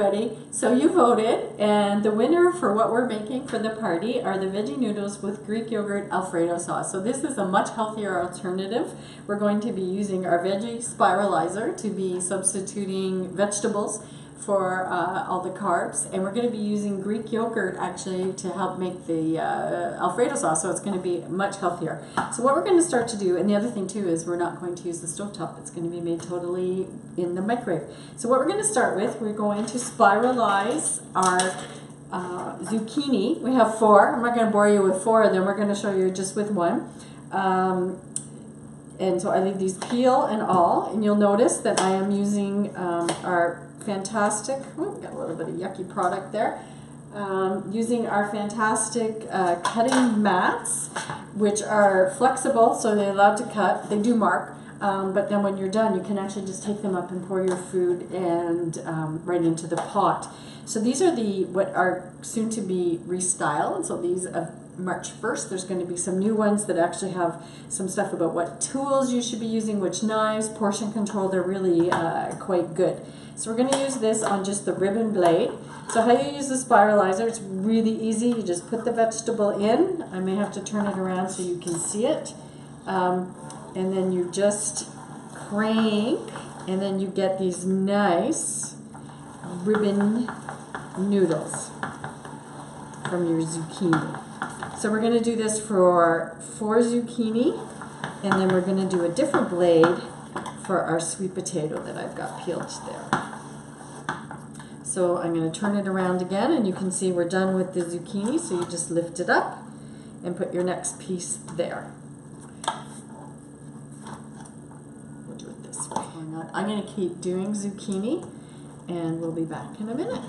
everybody. So you voted, and the winner for what we're making for the party are the veggie noodles with Greek yogurt Alfredo sauce. So this is a much healthier alternative. We're going to be using our veggie spiralizer to be substituting vegetables for all the carbs, and we're going to be using Greek yogurt actually to help make the Alfredo sauce, so it's going to be much healthier. So what we're going to start to do, and the other thing too is we're not going to use the stovetop, it's going to be made totally in the microwave. So what we're going to start with, we're going to spiralize our zucchini. We have 4. I'm not going to bore you with 4 of them, we're going to show you just with one. And so I leave these peel and all, and you'll notice that I am using our fantastic, got a little bit of yucky product there, using our fantastic cutting mats, which are flexible, so they're allowed to cut. They do mark, but then when you're done, you can actually just take them up and pour your food and right into the pot. So these are what are soon to be restyled. So these March 1st, there's going to be some new ones that actually have some stuff about what tools you should be using, which knives, portion control. They're really quite good. So we're going to use this on just the ribbon blade. So how you use the spiralizer, it's really easy. You just put the vegetable in. I may have to turn it around so you can see it. And then you just crank, and then you get these nice ribbon noodles from your zucchini. So we're going to do this for 4 zucchini, and then we're going to do a different blade for our sweet potato that I've got peeled there. So I'm going to turn it around again, and you can see we're done with the zucchini, so you just lift it up and put your next piece there. We'll do it this way. I'm going to keep doing zucchini, and we'll be back in a minute.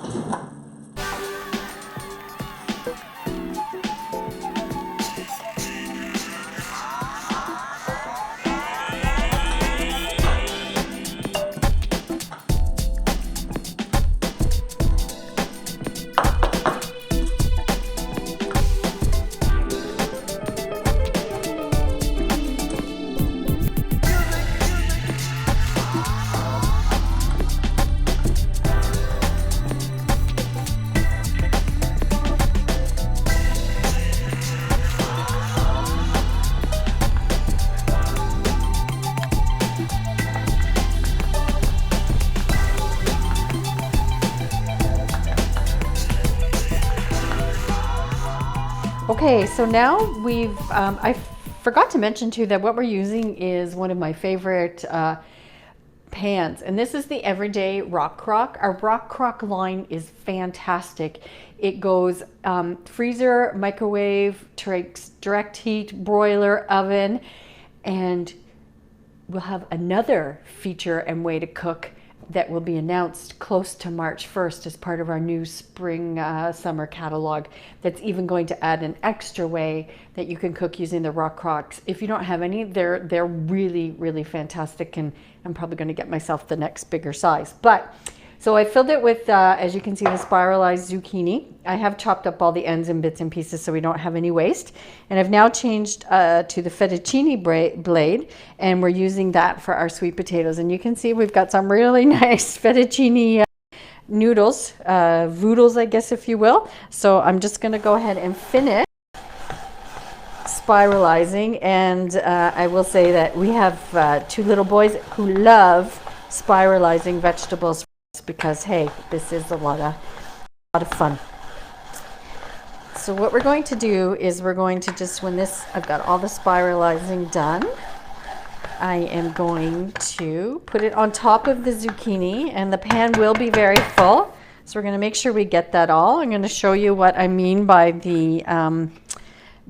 Okay, so now I forgot to mention too that what we're using is one of my favorite pans, and this is the Everyday Rock Crock. Our Rock Crock line is fantastic. It goes freezer, microwave, direct heat, broiler, oven, and we'll have another feature and way to cook that will be announced close to March 1st as part of our new spring summer catalog, that's even going to add an extra way that you can cook using the Rock Crocks. If you don't have any, they're really, really fantastic, and I'm probably going to get myself the next bigger size. But so I filled it with, as you can see, the spiralized zucchini. I have chopped up all the ends and bits and pieces so we don't have any waste. And I've now changed to the fettuccine blade, and we're using that for our sweet potatoes. And you can see we've got some really nice fettuccine noodles, voodles, I guess, if you will. So I'm just going to go ahead and finish spiralizing. And I will say that we have 2 little boys who love spiralizing vegetables, because hey, this is a lot of fun. So what we're going to do is we're going to just, I've got all the spiralizing done, I am going to put it on top of the zucchini, and the pan will be very full. So we're going to make sure we get that all. I'm going to show you what I mean by the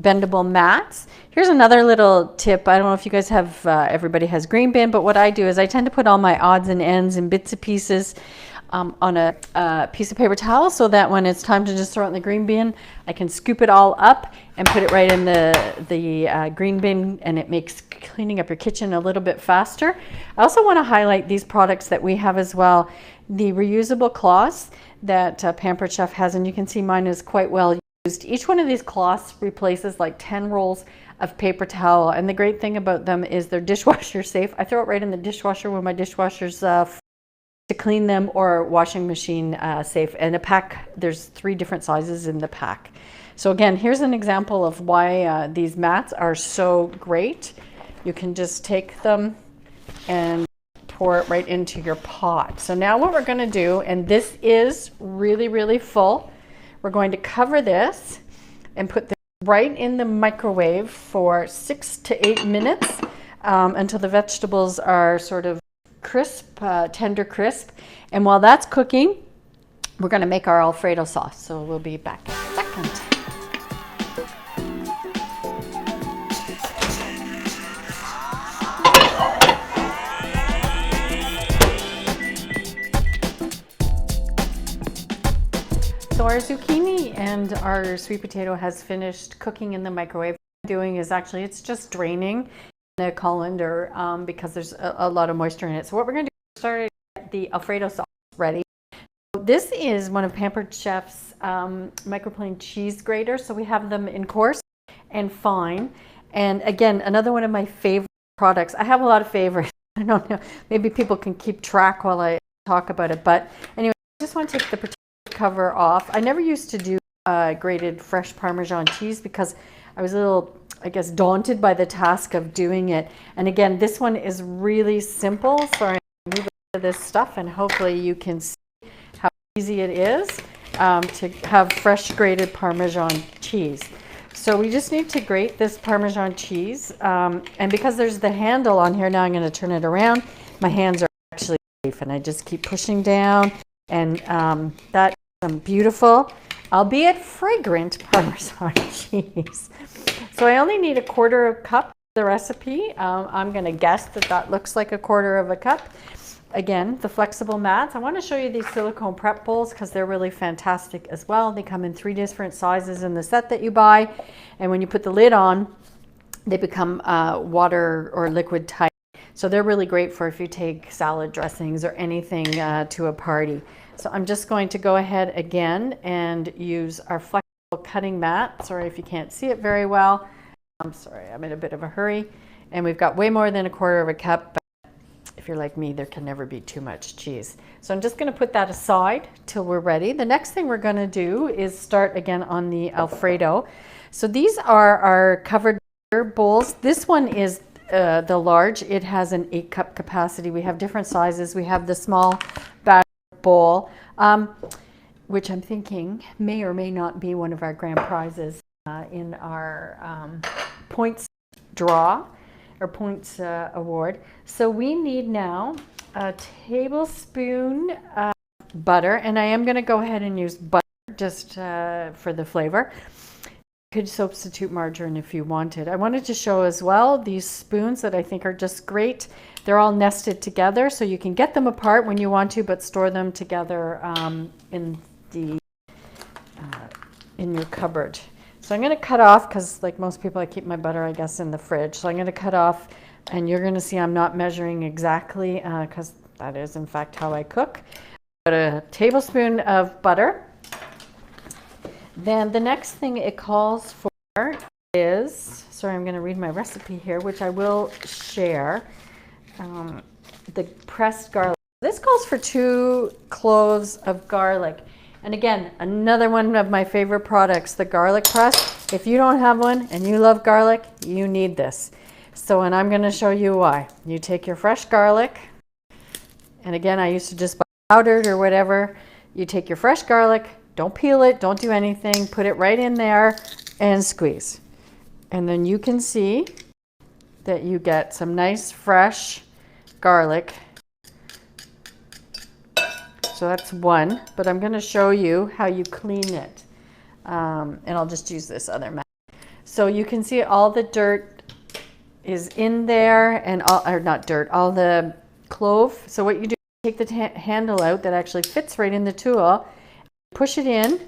bendable mats. Here's another little tip. I don't know if you guys have, everybody has green bin, but what I do is I tend to put all my odds and ends and bits and pieces on a piece of paper towel, so that when it's time to just throw it in the green bin, I can scoop it all up and put it right in the green bin, and it makes cleaning up your kitchen a little bit faster. I also want to highlight these products that we have as well. The reusable cloths that Pampered Chef has, and you can see mine is quite well used. Each one of these cloths replaces like 10 rolls of paper towel, and the great thing about them is they're dishwasher safe. I throw it right in the dishwasher when my dishwasher's to clean them or washing machine safe. And a pack, there's 3 different sizes in the pack. So again, here's an example of why these mats are so great. You can just take them and pour it right into your pot. So now what we're going to do, and this is really, really full, we're going to cover this and put this right in the microwave for 6 to 8 minutes until the vegetables are sort of crisp, tender crisp. And while that's cooking, we're going to make our Alfredo sauce. So we'll be back in a second. So our zucchini and our sweet potato has finished cooking in the microwave. What I'm doing is actually, it's just draining the colander because there's a lot of moisture in it. So what we're going to do is start to get the Alfredo sauce ready. So this is one of Pampered Chef's microplane cheese graters. So we have them in coarse and fine. And again, another one of my favorite products. I have a lot of favorites. I don't know, maybe people can keep track while I talk about it. But anyway, I just want to take the potato cover off. I never used to do grated fresh Parmesan cheese because I was a little, I guess, daunted by the task of doing it. And again, this one is really simple. So I'm going to move into this stuff and hopefully you can see how easy it is to have fresh grated Parmesan cheese. So we just need to grate this Parmesan cheese. And because there's the handle on here, now I'm going to turn it around. My hands are actually safe and I just keep pushing down. And that's some beautiful, albeit fragrant Parmesan cheese. So I only need 1/4 cup of the recipe. I'm going to guess that that looks like 1/4 cup. Again, the flexible mats. I want to show you these silicone prep bowls because they're really fantastic as well. They come in 3 different sizes in the set that you buy. And when you put the lid on, they become water or liquid tight. So they're really great for if you take salad dressings or anything to a party. So I'm just going to go ahead again and use our flexible cutting mat. Sorry if you can't see it very well. I'm sorry, I'm in a bit of a hurry. And we've got way more than 1/4 cup. But if you're like me, there can never be too much cheese. So I'm just going to put that aside till we're ready. The next thing we're going to do is start again on the Alfredo. So these are our covered bowls. This one is the large. It has an 8-cup capacity. We have different sizes. We have the small batter bowl, which I'm thinking may or may not be one of our grand prizes in our points draw or points award. So we need now a tablespoon of butter, and I am going to go ahead and use butter just for the flavor. You could substitute margarine if you wanted. I wanted to show as well these spoons that I think are just great. They're all nested together, so you can get them apart when you want to, but store them together in your cupboard. So I'm going to cut off, because like most people, I keep my butter, I guess, in the fridge. So I'm going to cut off, and you're going to see I'm not measuring exactly, because that is, in fact, how I cook. Put a tablespoon of butter. Then the next thing it calls for is, sorry, I'm going to read my recipe here, which I will share, the pressed garlic. This calls for 2 cloves of garlic. And again, another one of my favorite products, the garlic press. If you don't have one and you love garlic, you need this. So, and I'm going to show you why. You take your fresh garlic, and again, I used to just buy powdered or whatever. You take your fresh garlic, don't peel it, don't do anything, put it right in there and squeeze. And then you can see that you get some nice fresh garlic. So that's one, but I'm going to show you how you clean it. And I'll just use this other mat. So you can see all the dirt is in there, and all, or not dirt, all the clove. So what you do, take the handle out that actually fits right in the tool, push it in,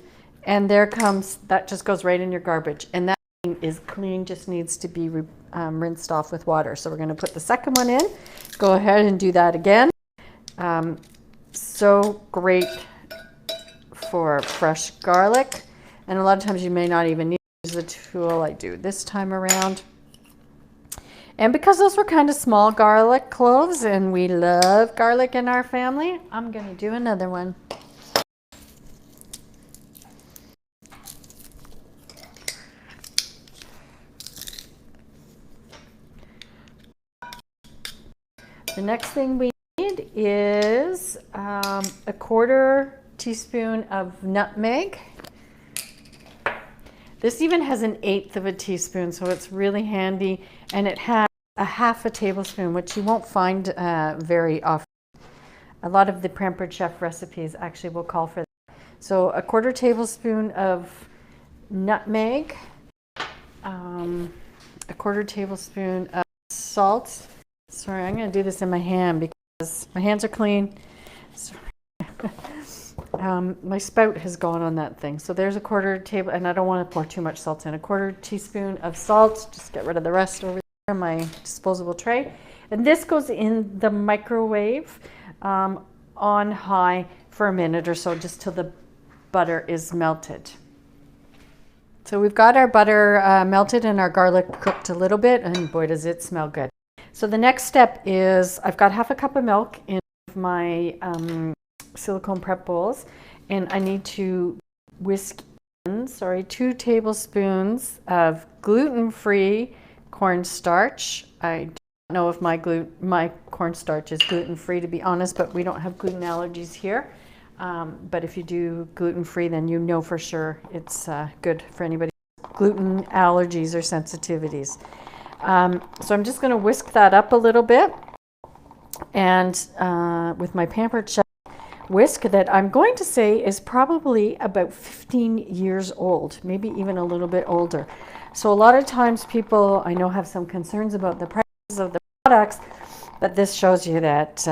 and there comes, that just goes right in your garbage. And that thing is clean, just needs to be rinsed off with water. So we're going to put the second one in. Go ahead and do that again. So great for fresh garlic. And a lot of times you may not even need to use the tool I do this time around. And because those were kind of small garlic cloves and we love garlic in our family, I'm going to do another one. The next thing we need is a 1/4 teaspoon of nutmeg. This even has an 1/8 of a teaspoon, so it's really handy, and it has a 1/2 tablespoon, which you won't find very often. A lot of the Pampered Chef recipes actually will call for that. So a 1/4 tablespoon of nutmeg, a 1/4 tablespoon of salt. Sorry, I'm going to do this in my hand because my hands are clean. My spout has gone on that thing. So there's a 1/4 table, and I don't want to pour too much salt in. A 1/4 teaspoon of salt. Just get rid of the rest over there in my disposable tray. And this goes in the microwave on high for a minute or so, just till the butter is melted. So we've got our butter melted and our garlic cooked a little bit, and boy, does it smell good. So the next step is I've got 1/2 cup of milk in my silicone prep bowls, and I need to whisk in, 2 tablespoons of gluten-free cornstarch. I don't know if my cornstarch is gluten-free, to be honest, but we don't have gluten allergies here. But if you do gluten-free, then you know for sure it's good for anybody with gluten allergies or sensitivities. So I'm just going to whisk that up a little bit, and with my Pampered Chef whisk that I'm going to say is probably about 15 years old, maybe even a little bit older. So a lot of times people I know have some concerns about the prices of the products, but this shows you that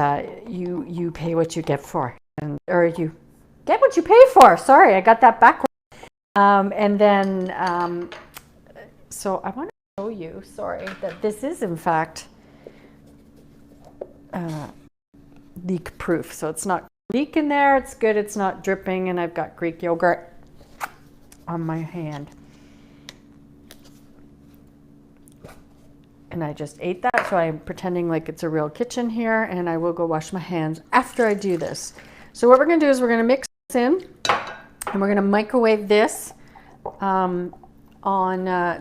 you pay what you get for, or you get what you pay for. Sorry, I got that backwards. And then, so I want to show you, that this is in fact leak proof. So it's not leak in there, it's good, it's not dripping, and I've got Greek yogurt on my hand. And I just ate that, so I'm pretending like it's a real kitchen here, and I will go wash my hands after I do this. So what we're going to do is we're going to mix this in, and we're going to microwave this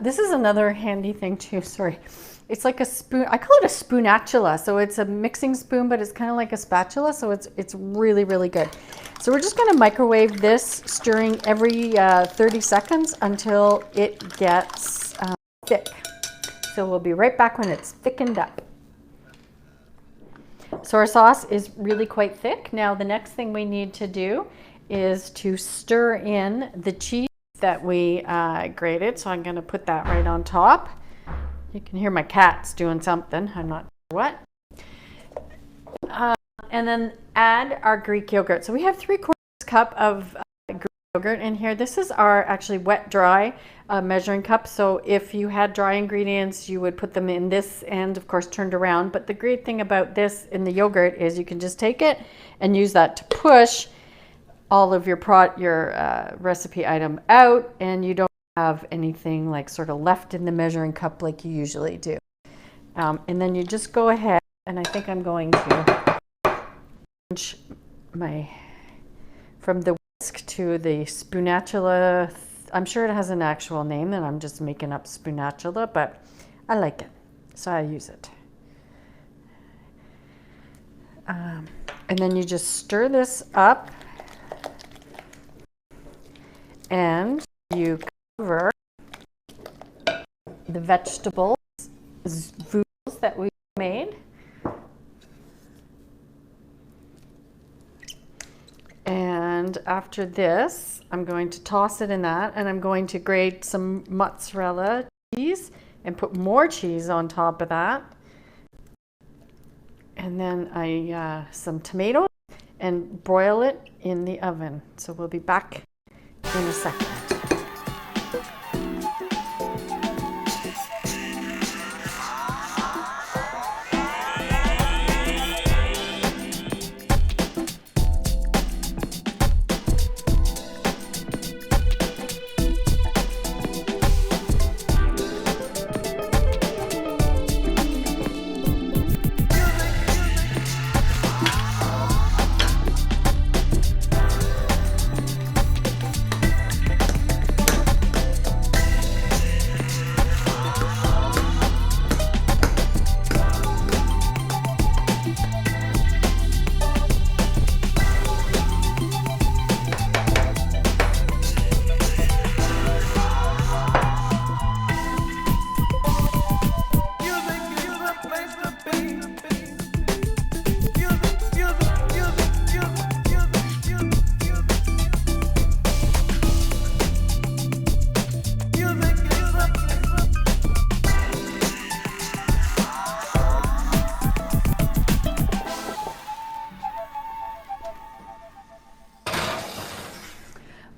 this is another handy thing too, it's like a spoon. I call it a spoonatula. So it's a mixing spoon, but it's kind of like a spatula, so it's really, really good. So we're just going to microwave this, stirring every 30 seconds until it gets thick. So we'll be right back when it's thickened up. So our sauce is really quite thick. Now the next thing we need to do is to stir in the cheese that we grated. So I'm going to put that right on top. You can hear my cats doing something. I'm not sure what. And then add our Greek yogurt. So we have 3/4 cup of Greek yogurt in here. This is our actually wet dry measuring cup. So if you had dry ingredients, you would put them in this and of course turned around. But the great thing about this in the yogurt is you can just take it and use that to push all of your recipe item out, and you don't have anything like sort of left in the measuring cup like you usually do. And then you just go ahead, and I think I'm going to change from the whisk to the spoonatula. I'm sure it has an actual name, and I'm just making up spoonatula, but I like it, so I use it. And then you just stir this up, and you cover the vegetables, noodles that we made. And after this, I'm going to toss it in that, and I'm going to grate some mozzarella cheese and put more cheese on top of that. And then some tomatoes, and broil it in the oven. So we'll be back in a second.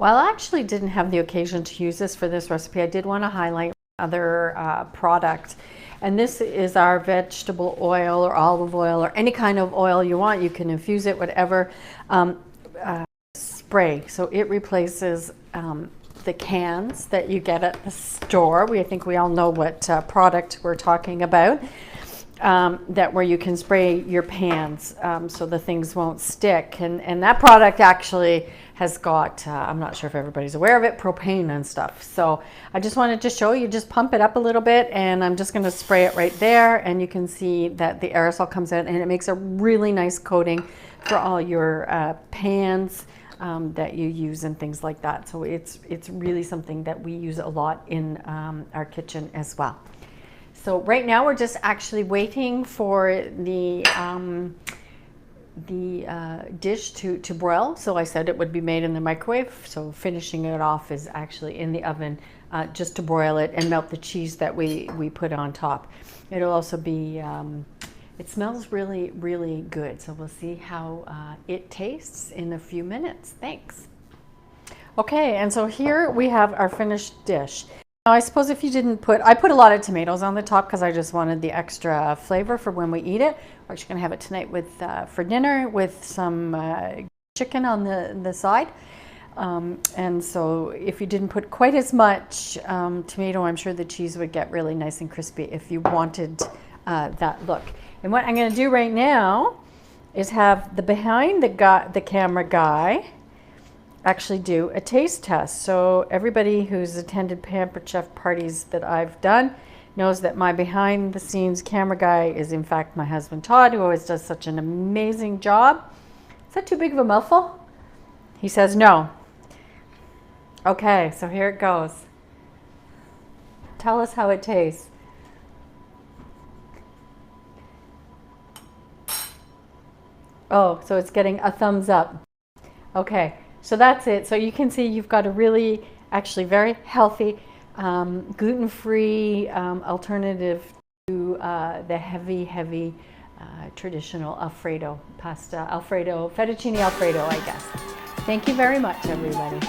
While I actually didn't have the occasion to use this for this recipe, I did want to highlight other product. And this is our vegetable oil or olive oil or any kind of oil you want. You can infuse it, whatever. Spray. So it replaces the cans that you get at the store. I think we all know what product we're talking about. That where you can spray your pans so the things won't stick. And that product actually has got, I'm not sure if everybody's aware of it, propane and stuff. So I just wanted to show you, just pump it up a little bit, and I'm just going to spray it right there, and you can see that the aerosol comes out and it makes a really nice coating for all your pans that you use and things like that. So it's really something that we use a lot in our kitchen as well. So right now we're just actually waiting for the dish to broil. So I said it would be made in the microwave. So finishing it off is actually in the oven just to broil it and melt the cheese that we put on top. It'll also be, it smells really, really good. So we'll see how it tastes in a few minutes. Thanks. Okay, and so here we have our finished dish. Now, I suppose if you didn't put, I put a lot of tomatoes on the top because I just wanted the extra flavor for when we eat it. We're actually going to have it tonight with for dinner with some chicken on the side. And so if you didn't put quite as much tomato, I'm sure the cheese would get really nice and crispy if you wanted that look. And what I'm going to do right now is have the behind the camera guy actually do a taste test. So everybody who's attended Pampered Chef parties that I've done knows that my behind the scenes camera guy is in fact my husband Todd, who always does such an amazing job. Is that too big of a mouthful? He says no. Okay, so here it goes. Tell us how it tastes. Oh, so it's getting a thumbs up. Okay. So that's it. So you can see you've got a really, actually very healthy, gluten-free alternative to the heavy traditional Alfredo pasta, fettuccine Alfredo, I guess. Thank you very much, everybody.